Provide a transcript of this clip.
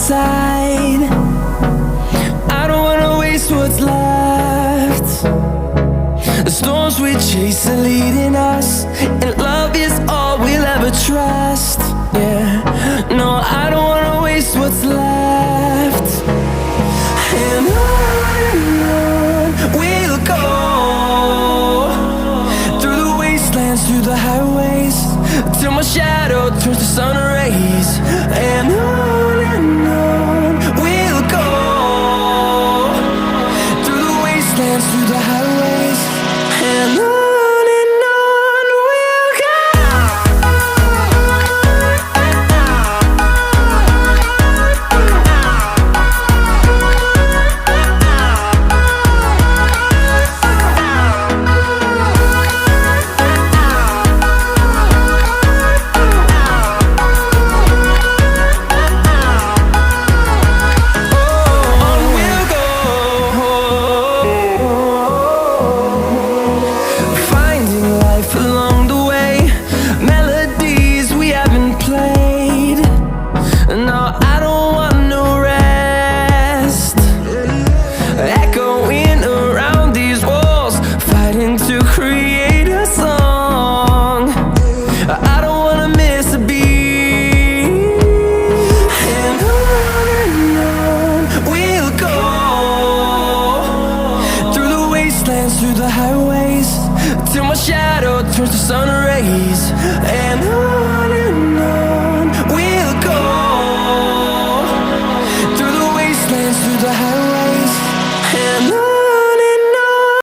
side. I don't wanna waste what's left. The storms we chase are leading us, and love is all we'll ever trust. Yeah, no, I don't wanna waste what's left. And on we'll go, through the wastelands, through the highways, till my shadow turns to sun rays. And on we'll go, through the wastelands, through the highways, and on we'll go. Through the highways, till my shadow turns to sun rays. And on we'll go, through the wastelands, through the highways, and on.